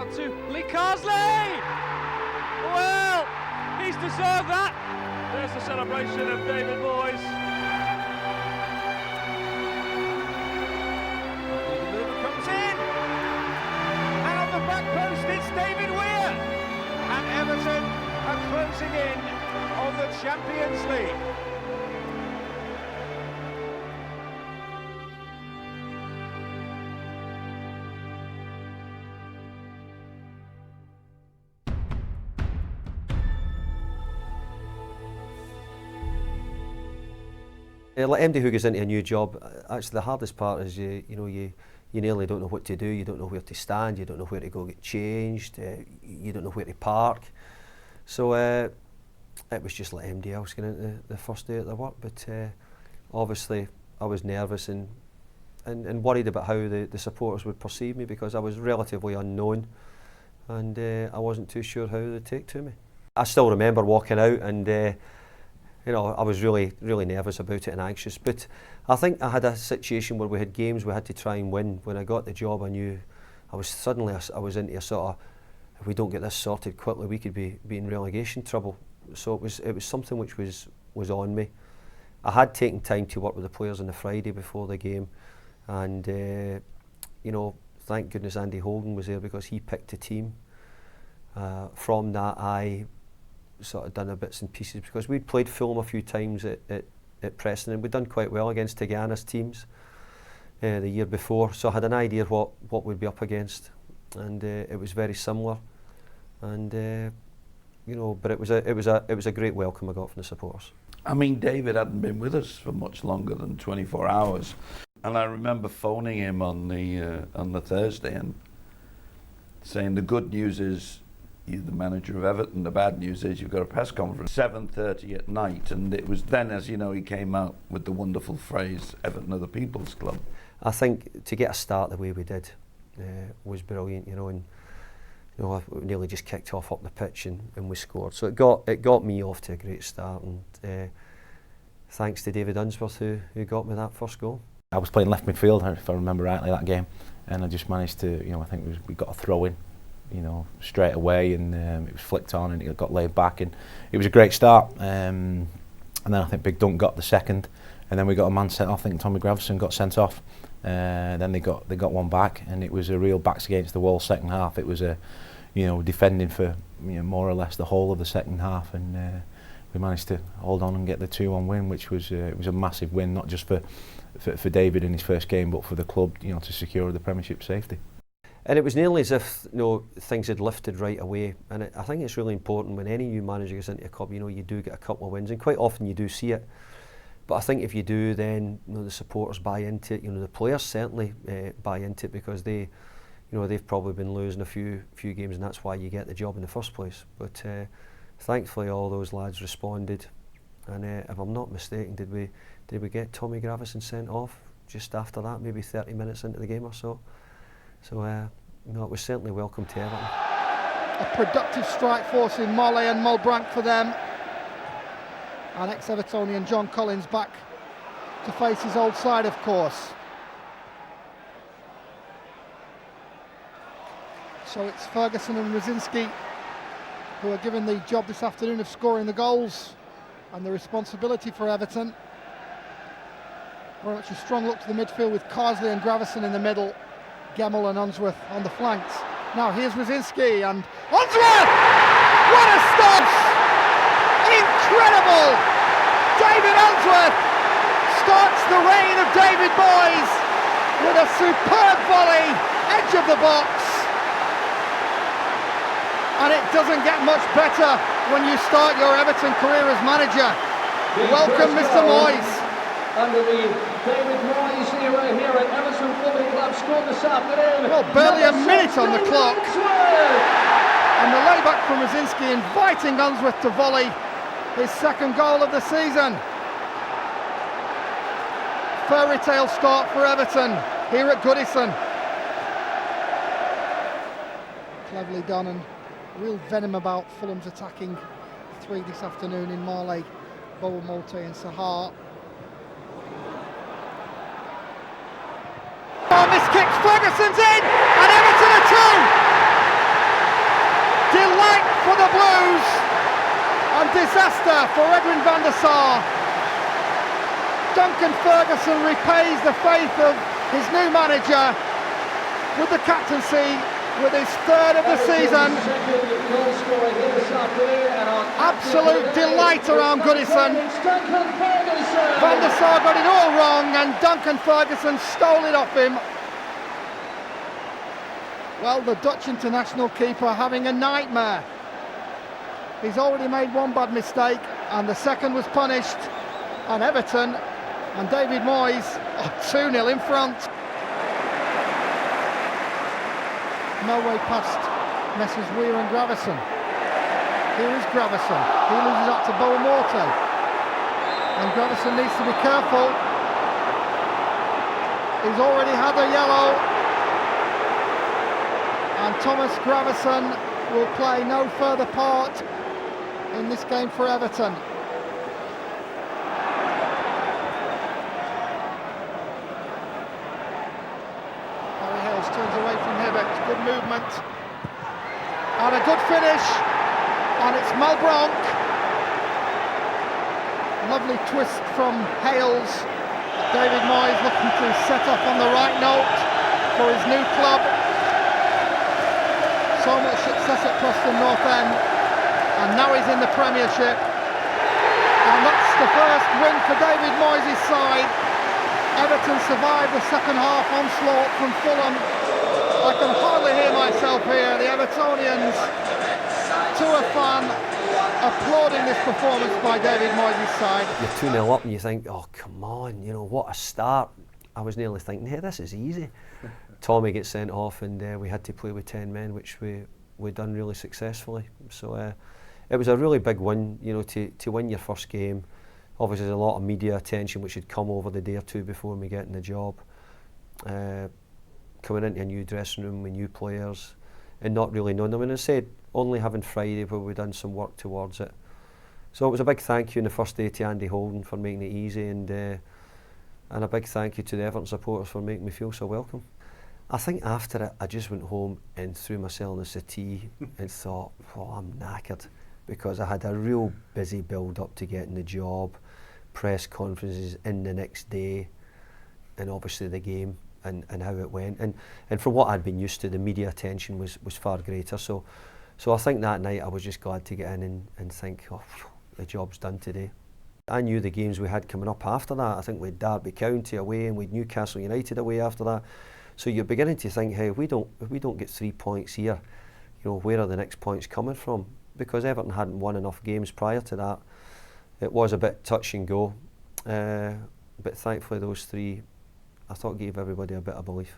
out to Lee Carsley. Well, he's deserved that. There's the celebration of David Moyes. The mover comes in. And on the back post, it's David Weir. And Everton are closing in on the Champions League. Like MD who goes into a new job, actually the hardest part is you nearly don't know what to do, you don't know where to stand, you don't know where to go get changed, you don't know where to park. So it was just like MD else going into the first day at the work, but obviously I was nervous and worried about how the supporters would perceive me because I was relatively unknown and I wasn't too sure how they'd take to me. I still remember walking out and I was really nervous about it and anxious, but I think I had a situation where we had games we had to try and win. When I got the job, I knew I was into a sort of, if we don't get this sorted quickly, we could be in relegation trouble. So it was something which was on me. I had taken time to work with the players on the Friday before the game, and thank goodness Andy Holden was there because he picked the team. From that, I sort of done a bits and pieces because we'd played Fulham a few times at Preston and we'd done quite well against Tigana's teams the year before, so I had an idea what we'd be up against, and it was very similar, and but it was a great welcome I got from the supporters. I mean, David hadn't been with us for much longer than 24 hours, and I remember phoning him on the Thursday and saying the good news is you're the manager of Everton. The bad news is you've got a press conference 7:30 at night, and it was then, as you know, he came out with the wonderful phrase, Everton are the people's club. I think to get a start the way we did was brilliant, and we nearly just kicked off up the pitch and we scored. So it got me off to a great start, and thanks to David Unsworth who got me that first goal. I was playing left midfield, if I remember rightly, that game, and I just managed to, I think we got a throw in, straight away, and it was flicked on and it got laid back, and it was a great start. And then I think Big Dunk got the second, and then we got a man sent off. I think Tommy Gravison got sent off. Then they got one back, and it was a real backs against the wall second half. It was a, defending for more or less the whole of the second half, and we managed to hold on and get the 2-1 win, which was it was a massive win, not just for David in his first game, but for the club, to secure the Premiership safety. And it was nearly as if things had lifted right away, and I think it's really important when any new manager gets into a club, you do get a couple of wins, and quite often you do see it. But I think if you do, then the supporters buy into it. The players certainly buy into it because they've probably been losing a few games, and that's why you get the job in the first place. But thankfully, all those lads responded, and if I'm not mistaken, did we get Tommy Gravison sent off just after that, maybe 30 minutes into the game or so? So, it was certainly welcome to Everton. A productive strike force in Marley and Mulbranch for them. And ex-Evertonian John Collins back to face his old side, of course. So it's Ferguson and Rosiński who are given the job this afternoon of scoring the goals and the responsibility for Everton. Very much a strong look to the midfield with Carsley and Gravison in the middle. Gemmell and Unsworth on the flanks. Now here's Rosiński and Unsworth! What a stop! Incredible! David Unsworth starts the reign of David Moyes with a superb volley, edge of the box. And it doesn't get much better when you start your Everton career as manager. Welcome, Mr. Moyes. Under the David Moyes era here at Everton Football Club, scored this afternoon. Well, barely a minute on the clock. And the layback from Rosiński inviting Unsworth to volley his second goal of the season. Fairy tale start for Everton here at Goodison. Cleverly done, and real venom about Fulham's attacking three this afternoon in Marley, Boa Malte and Sahar. Oh, miss kicks, Ferguson's in, and Everton are two! night for the Blues and disaster for Edwin van der Sar. Duncan Ferguson repays the faith of his new manager with the captaincy, with his third of the season. Absolute delight around Goodison. Van der Sar got it all wrong and Duncan Ferguson stole it off him. Well, the Dutch international keeper having a nightmare. He's already made one bad mistake and the second was punished, and Everton and David Moyes are 2-0 in front. No way past Messrs Weir and Gravison. Here is Gravison. He loses out to Boamorte. And Gravison needs to be careful. He's already had a yellow. And Thomas Gravison will play no further part in this game for Everton. Turns away from Hibbert, good movement and a good finish, and it's Malbranc. Lovely twist from Hales. David Moyes looking to set off on the right note for his new club. So much success at Preston North End, and now he's in the Premiership, and that's the first win for David Moyes' side. Everton survived the second half onslaught from Fulham. I can hardly hear myself here. The Evertonians, to a fan, applauding this performance by David Moyes' side. You're 2-0 up and you think, oh come on, you know, what a start. I was nearly thinking, hey, this is easy. Tommy gets sent off and we had to play with 10 men, which we done really successfully. So it was a really big win, you know, to win your first game. Obviously there's a lot of media attention which had come over the day or two before me getting the job. Coming into a new dressing room with new players and not really knowing them. And I said, only having Friday where we'd done some work towards it. So it was a big thank you on the first day to Andy Holden for making it easy, and a big thank you to the Everton supporters for making me feel so welcome. I think after it, I just went home and threw myself in the settee and thought, oh, I'm knackered, because I had a real busy build up to getting the job, press conferences in the next day, and obviously the game and how it went. And from what I'd been used to, the media attention was far greater. So I think that night I was just glad to get in and think, oh, the job's done today. I knew the games we had coming up after that. I think we had Derby County away and we had Newcastle United away after that. So you're beginning to think, hey, if we don't get 3 points here, you know, where are the next points coming from? Because Everton hadn't won enough games prior to that. It was a bit touch and go, but thankfully those three, I thought, gave everybody a bit of belief.